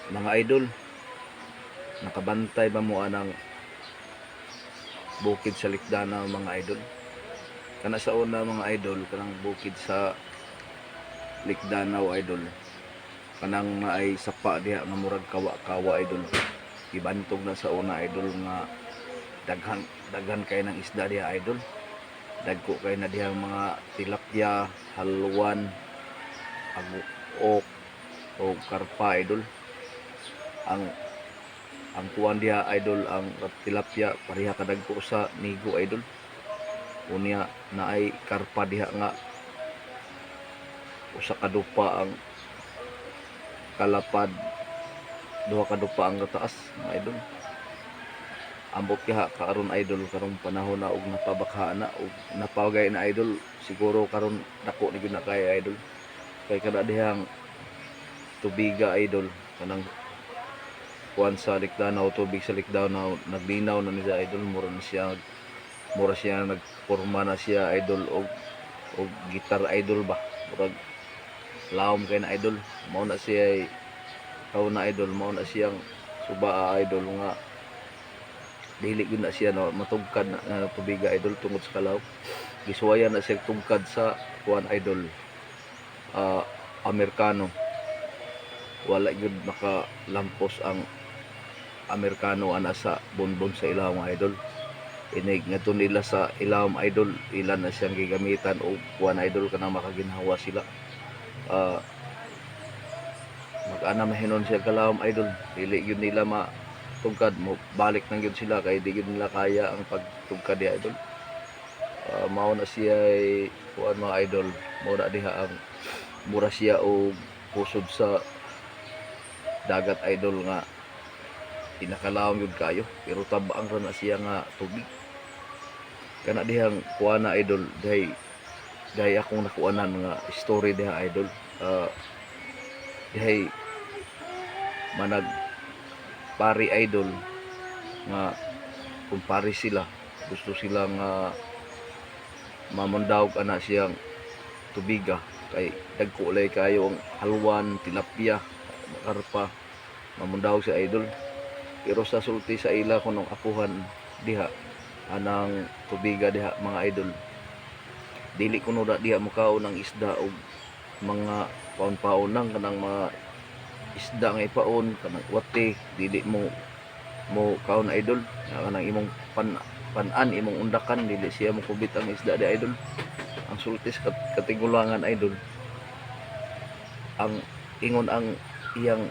Mga idol, nakabantay ba mo anang bukid sa Likdanaw mga idol? Kana sa una mga idol, kanang bukid sa Likdanaw idol. Kanang maay sapa diha nga murag kawa-kawa idol. Ibantog na sa una idol nga daghan daghan kay ng isda diha idol. Dagko kay na diha mga tilapia, halwan, aguk o karpa idol. Ang kuwan diha idol, ang tilapia pareha kadagko sa nigo idol. Unya naay karpa diha nga usa ka dupa ang kalapad, duha ka dupa ang kataas mga idol. Ambot kiha karon idol, karong panahon na og napabakha na og napawagay na idol, siguro karon dako ni gyud na kay idol. Kay kada dihang tubiga idol, kanang kuan sa Likdanaw, tubig sa Likdanaw naglinaw na ni sa idol. Mura siya nagporma na siya idol og gitar idol ba, murag lawom kay na idol. Mao na siya na idol, mao na siyang suba idol nga dili gyud na siya na matugkad na tubiga idol tungod sa kalaw. Gisuwayan na siya tugkad sa kuan idol, Amerikano. Wala gyud makalampos ang Amerikano ana sa bonbon sa ilawom idol. Inig ngadto nila sa ilawom idol, ilan na siyang gigamitan og kuan idol kanang makaginhawa sila. Mag-ana mahinon siya kalawom idol, dili gyud nila matugkad mo, balik nang gyud sila kay di gyud nila kaya ang pagtugkad di idol. Mao na siya kuan mga idol, mao na diha ang mura siya og pusod sa dagat idol nga pinakalawom yun kayo, pero tabang ra na siya nga tubig. Kana dihang kuana idol, dahay akong nakuanan nga story diha idol. Dahay manag pari idol nga kung pari sila, gusto sila nga mamundawg ana siyang tubiga kay dagko lay kayo ang halwan, tilapia, karpa, mamundawg si idol. Pero sa sulti sa ila kunong apuhan diha anang tubiga diha mga idol, dili kuno da diha mukaon ng isda og mga paon-paon nang kanang mga isda nga ipaon kanang wate, dili mo kaon idol. Kanang imong panan, imong undakan, dili siya mo kubit ang isda di idol. Ang sulti sa katigulangan idol, ang ingon ang iyang